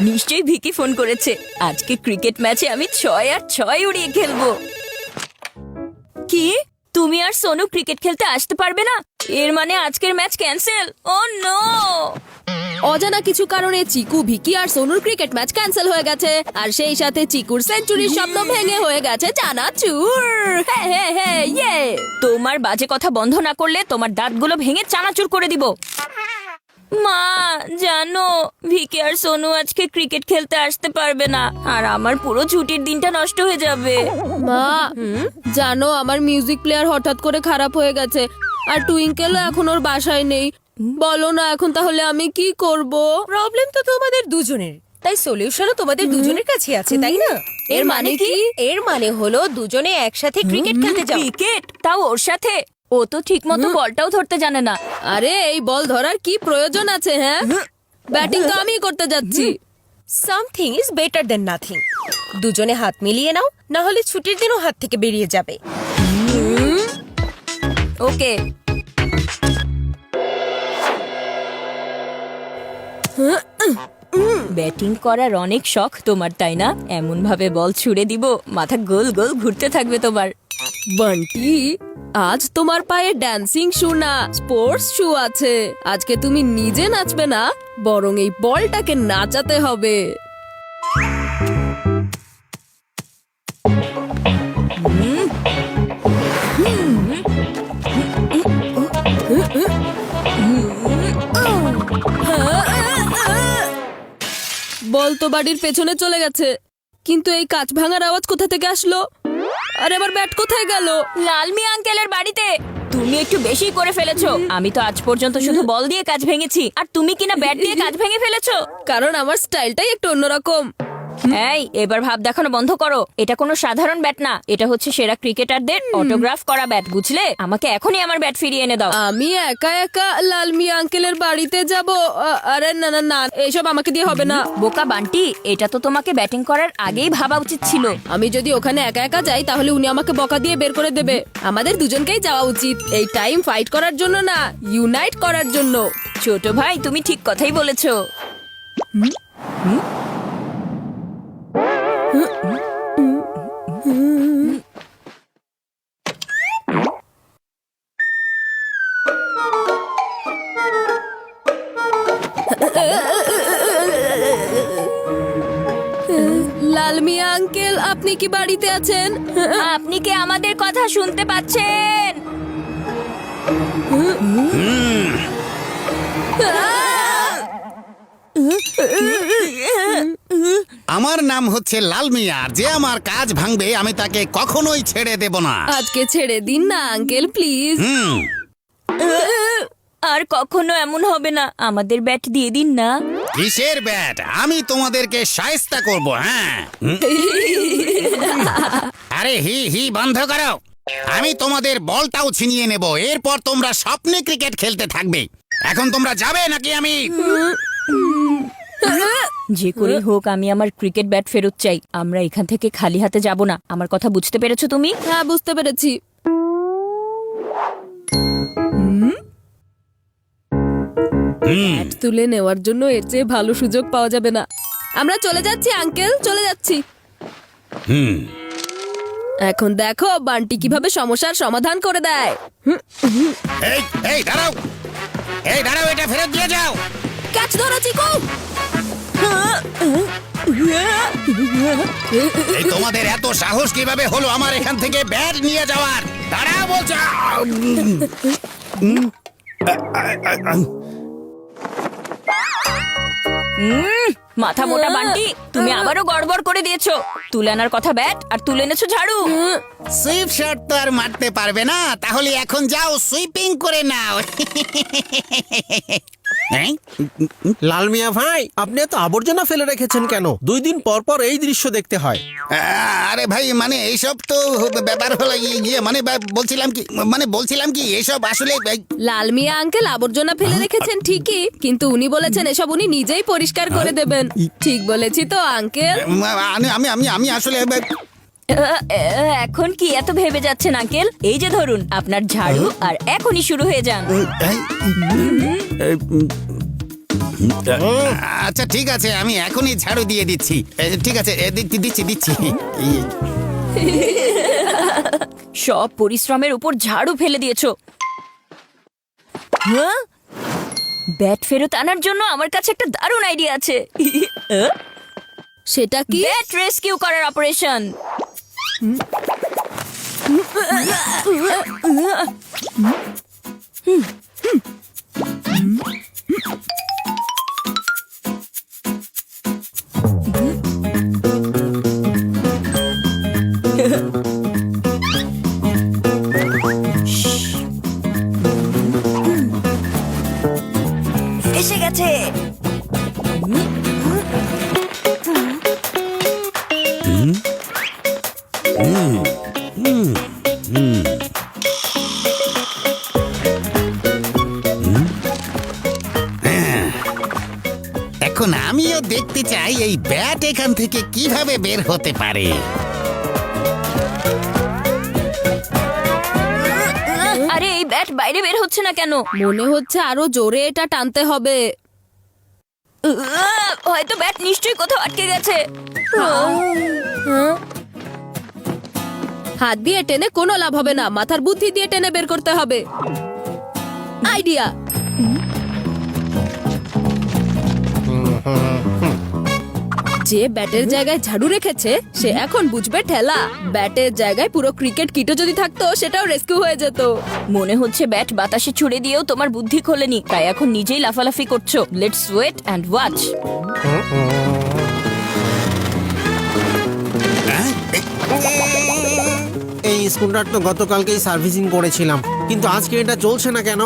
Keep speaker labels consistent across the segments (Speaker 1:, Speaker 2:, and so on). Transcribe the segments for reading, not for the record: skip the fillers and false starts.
Speaker 1: নিশ্চয়ই ভিকি ফোন করেছে। আজকে ক্রিকেট ম্যাচে আমি 6 আর 6 উড়িয়ে খেলবো। কি তুমি আর সোনু ক্রিকেট খেলতে আসতে পারবে না? এর মানে আজকের ম্যাচ ক্যান্সেল। ও নো!
Speaker 2: অজানা কিছু কারণে চিকু, ভিকি আর সোনুর ক্রিকেট ম্যাচ ক্যান্সেল হয়ে গেছে, আর সেই সাথে চিকুর সেঞ্চুরির স্বপ্ন ভেঙে হয়ে গেছে চানাচুর। ইয়ে!
Speaker 1: তোমার বাজে কথা বন্ধ না করলে তোমার দাঁতগুলো ভেঙে চানাচুর করে দিব। মা, জানো ভিকি আর সোনু আজকে ক্রিকেট খেলতে আসতে পারবে না, আর আমার পুরো ছুটির দিনটা নষ্ট হয়ে যাবে।
Speaker 2: মা, জানো আমার মিউজিক প্লেয়ার হঠাৎ করে খারাপ হয়ে গেছে, আর টুইঙ্কেলও এখন ওর বাসায় নেই। বলো না এখন তাহলে আমি কি করব?
Speaker 3: প্রবলেম তো তোমাদের দুজনের, তাই সলিউশনও তোমাদের দুজনের কাছে আছে, তাই না?
Speaker 2: এর মানে কি?
Speaker 3: এর মানে হলো দুজনে একসাথে ক্রিকেট খেলতে যাও।
Speaker 1: ক্রিকেট, তাও ওর সাথে? ও তো ঠিক মতো বলটাও ধরতে জানে না।
Speaker 2: আরে এই বল ধরার কি প্রয়োজন আছে? হ্যাঁ, ব্যাটিং তো আমিই করতে যাচ্ছি।
Speaker 3: Something is better then nothing. দুজনে হাত মিলিয়ে নাও, না হলে ছুটির দিনও হাত থেকে বেরিয়ে যাবে।
Speaker 1: ওকে। ব্যাটিং করার অনেক শখ তোমার, তাই না? এমন ভাবে বল ছুড়ে দিব মাথা গোল গোল ঘুরতে থাকবে তোমার।
Speaker 2: বান্টি, আজ তোমার পায়ে ড্যান্সিং শু না, স্পোর্টস শু আছে। আজকে তুমি নিজে নাচবে না, বরং এই বলটাকে নাচাতে হবে। বল তো বাড়ির পেছনে চলে গেছে, কিন্তু এই কাঁচ ভাঙার আওয়াজ কোথা থেকে আসলো? আর এবার ব্যাট কোথায় গেল?
Speaker 1: লালমি আঙ্কেলের বাড়িতে। তুমি একটু বেশি করে ফেলেছো। আমি তো আজ পর্যন্ত শুধু বল দিয়ে কাজ ভেঙেছি, আর তুমি কিনা ব্যাট দিয়ে কাজ ভেঙে ফেলেছো।
Speaker 2: কারণ আমার স্টাইলটাই একটু অন্যরকম।
Speaker 1: এই, এবার ভাব দেখানো বন্ধ করো। এটা কোনো সাধারণ ব্যাট না, এটা হচ্ছে সেরা ক্রিকেটারদের অটোগ্রাফ করা ব্যাট, বুঝলে? আমাকে এখনই আমার ব্যাট ফিরিয়ে এনে দাও।
Speaker 2: আমি একা একা লালমি আঙ্কেলের বাড়িতে যাব? আরে না না না, এইসব আমাকে দিয়ে হবে না।
Speaker 1: বোকা বান্টি, এটা তো তোমাকে ব্যাটিং করার আগেই ভাবা উচিত ছিল।
Speaker 2: আমি যদি ওখানে একা একা যাই তাহলে উনি আমাকে বকা দিয়ে বের করে দেবে। আমাদের দুজনকেই যাওয়া উচিত, এই টাইম ফাইট করার জন্য না, ইউনাইট করার জন্য।
Speaker 1: ছোট ভাই, তুমি ঠিক কথাই বলেছো।
Speaker 2: লালমি আঙ্কেল, আপনি কি বাড়িতে আছেন?
Speaker 1: আপনি কি আমাদের কথা শুনতে পাচ্ছেন?
Speaker 4: আমার নাম হচ্ছে লাল মিয়া। যে আমার কাজ ভাঙবে আমি তাকে কখনোই ছেড়ে দেব না।
Speaker 2: আজকে ছেড়ে দিন না আঙ্কেল, প্লিজ।
Speaker 1: আর কখনো এমন হবে না। আমাদের ব্যাট দিয়ে দিন না।
Speaker 4: কিসের ব্যাট? আমি তোমাদেরকে শায়েস্তা করব। হ্যাঁ, আরে হি হি বন্ধ করো। আমি তোমাদের বলটাও ছিনিয়ে নেব। এরপর তোমরা স্বপ্নে ক্রিকেট খেলতে থাকবে। এখন তোমরা যাবে নাকি আমি?
Speaker 1: যে করে হোক আমি আমার ক্রিকেট ব্যাট ফেরত চাই। আমরা এখান থেকে খালি হাতে যাব না। আমার কথা বুঝতে পেরেছো তুমি?
Speaker 2: হ্যাঁ, বুঝতে পেরেছি। ব্যাট তুলে নেওয়ার জন্য এর চেয়ে ভালো সুযোগ পাওয়া যাবে না। আমরা চলে যাচ্ছি আঙ্কেল, চলে যাচ্ছি। এখন দেখো বান্টি কিভাবে সমস্যার সমাধান করে দেয়।
Speaker 4: এই এই দাঁড়াও, এই দাঁড়াও, এটা ফেরত দিয়ে যাও।
Speaker 2: ক্যাচ ধরো চিকু।
Speaker 4: এই তোমাদের এত সাহস কিভাবে হলো আমার এখান থেকে ব্যাট নিয়ে যাওয়ার? দাঁড়াও বলছো।
Speaker 1: মাথা মোটা বান্টি, তুমি আবারও গড়বড় করে দিয়েছো। তুলে আনার কথা ব্যাট, আর তুলে এনেছো ঝাড়ু।
Speaker 4: সুইপ শট তো আর মারতে পারবে না, তাহলে এখন যাও সুইপিং করে নাও।
Speaker 5: লাল মিয়া ভাই, আপনি এত আবর্জনা ফেলে রেখেছেন কেন? 2 দিন পর পর এই দৃশ্য দেখতে হয়।
Speaker 4: আরে ভাই, মানে এইসব তো ব্যাপার হলো গিয়ে, মানে বলছিলাম কি এসব আসলে
Speaker 2: লাল মিয়া আঙ্কেল আবর্জনা ফেলে রেখেছেন ঠিকই, কিন্তু উনি বলেছেন এসব উনি নিজেই পরিষ্কার করে দেবেন। ঠিক বলেছি তো আঙ্কেল?
Speaker 4: আমি আসলে
Speaker 1: এখন কি এত ভেবে যাচ্ছেন আঙ্কেল? এই যে ধরুন আপনার ঝাড়ু, আর এখনই শুরু হয়ে যান।
Speaker 4: আচ্ছা ঠিক আছে, আমি এখনই ঝাড়ু দিয়ে দিচ্ছি। ঠিক আছে, দিচ্ছি।
Speaker 1: সব পরিশ্রমের উপর ঝাড়ু ফেলে দিয়েছো। হ্যাঁ, ব্যাট ফেরত আনার জন্য আমার কাছে একটা দারুণ আইডিয়া আছে।
Speaker 2: সেটা কি?
Speaker 1: ব্যাট রেস্কিউ করার অপারেশন। এসে গেছে।
Speaker 4: এখন আমিও দেখতে চাই এই ব্যাট এখান থেকে কিভাবে বের হতে পারে।
Speaker 1: আরে এই ব্যাট বাইরে বের হচ্ছে না কেন?
Speaker 2: মনে হচ্ছে আরো জোরে এটা টানতে হবে।
Speaker 1: হয়তো ব্যাট নিশ্চয়ই কোথাও আটকে গেছে।
Speaker 2: হাত দিয়ে টেনে কোনো লাভ হবে না, মাথার বুদ্ধি দিয়ে টেনে বের করতে হবে। আইডিয়া! যে ব্যাটের জায়গায় ঝাড়ু রেখেছে সে এখন বুঝবে ঠেলা। ব্যাটের জায়গায় পুরো ক্রিকেট কিটও যদি থাকতো সেটাও রেস্কিউ হয়ে যেত।
Speaker 1: মনে হচ্ছে ব্যাট বাতাসে ছুড়ে দিয়েও তোমার বুদ্ধি খোলেনি, তাই এখন নিজেই লাফালাফি করছো। Let's wait and watch.
Speaker 5: এই স্কুটার তো গতকালকেই সার্ভিসিং করেছিলাম, কিন্তু আজকে এটা চলছে না কেন?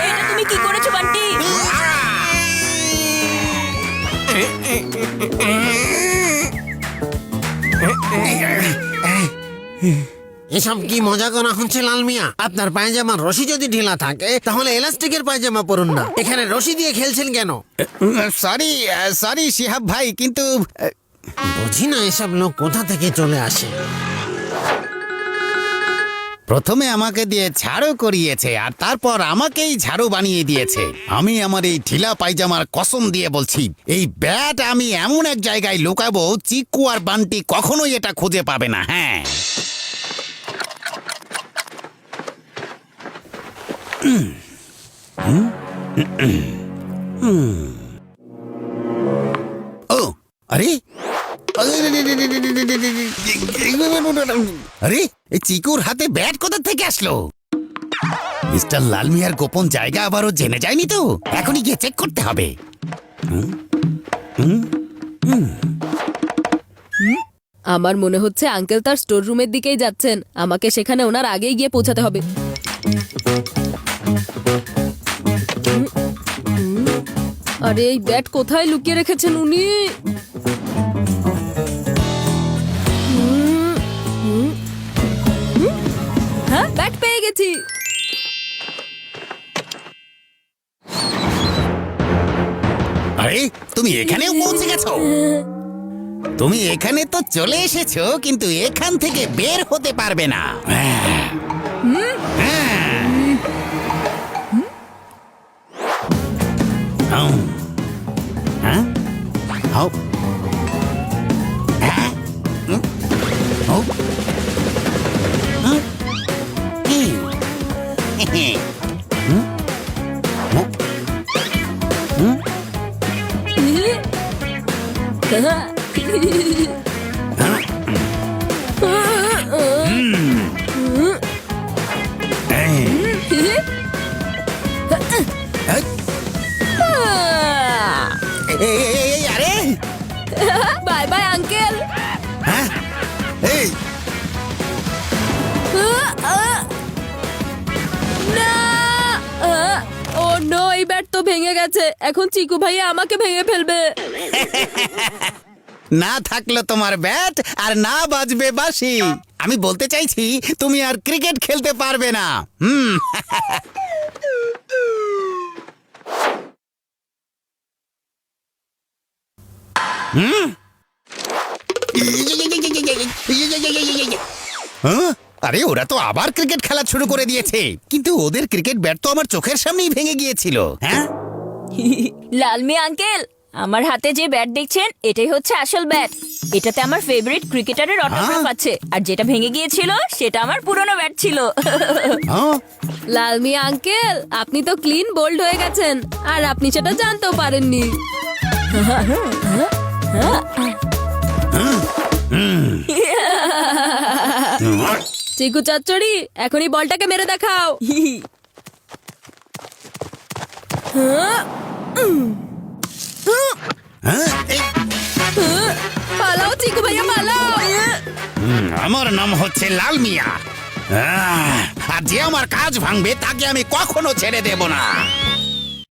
Speaker 1: এটা তুমি কি করেছো বান্টি?
Speaker 5: এসব কি মজা করা হচ্ছে লাল মিয়া? আপনার পায়জামার রশি যদি ঢিলা থাকে তাহলে এলাস্টিকের পায়জামা পরুন না। এখানে রশি দিয়ে খেলছেন কেন?
Speaker 4: সরি শিহাব ভাই, কিন্তু
Speaker 5: বুঝি না এসব লোক কোথা থেকে চলে আসে।
Speaker 4: প্রথমে আমাকে দিয়ে ঝাড়ু করিয়েছে আর তারপর আমাকেই ঝাড়ু বানিয়ে দিয়েছে। আমি আমার এই ঢিলা পায়জামার কসম দিয়ে বলছি, এই ব্যাট আমি এমন এক জায়গায় লুকাবো চিকু আর বান্টি কখনোই এটা খুঁজে পাবে না। হ্যাঁ, ও আরে আরে এই চিকুর হাতে ব্যাট কোথা থেকে আসলো? মিস্টার লাল মিয়ার গোপন জায়গা আবারও জেনে যায়নি তো? এখনই গিয়ে চেক করতে হবে।
Speaker 2: আমার মনে হচ্ছে আঙ্কেল তার স্টোর রুমের দিকেই যাচ্ছেন। আমাকে সেখানে ওনার আগেই গিয়ে পৌঁছাতে হবে। আরে এই ব্যাট কোথায় লুকিয়ে রেখেছেন উনি? হ্যাঁ, ব্যাট পেয়ে গেছি।
Speaker 4: আরে তুমি এখানেও পৌঁছে গেছো? তুমি এখানে তো চলে এসেছো, কিন্তু এখান থেকে বের হতে পারবে না। আরে
Speaker 2: বাই বাই আঙ্কেল।
Speaker 4: হ্যাঁ, এই
Speaker 2: ও নো, এই ব্যাট তো ভেঙে গেছে। এখন চিকু ভাইয়া আমাকে ভেঙে ফেলবে।
Speaker 4: না থাকলো তোমার ব্যাট আর না বাজবে বাঁশি। আমি বলতে চাইছি তুমি আর ক্রিকেট খেলতে পারবে না। হ্যাঁ? আরে ওরা তো আবার ক্রিকেট খেলা শুরু করে দিয়েছে, কিন্তু ওদের ক্রিকেট ব্যাট তো আমার চোখের সামনেই ভেঙে গিয়েছিল। হ্যাঁ,
Speaker 1: লালমি আঙ্কেল, আমার হাতে যে ব্যাট দেখছেন এটাই হচ্ছে আসল ব্যাট। এটাতে আমার ফেভারিট ক্রিকেটারের অটোগ্রাফ আছে, আর যেটা ভেঙে গিয়েছিল সেটা আমার পুরনো ব্যাট ছিল।
Speaker 4: হ্যাঁ?
Speaker 2: লালমি আঙ্কেল, আপনি তো ক্লিন বোল্ড হয়ে গেছেন, আর আপনি সেটা জানতেও পারেননি। চিকু চচ্চড়ি, এখনই বলটাকে মেরে দেখাও।
Speaker 4: হ্যাঁ? এই,
Speaker 2: পালাও চিকু ভাইয়া, পালাও।
Speaker 4: আমার নাম হচ্ছে লাল মিয়া। আর যে আমার কাজ ভাঙবে তাকে আমি কখনো ছেড়ে দেব না।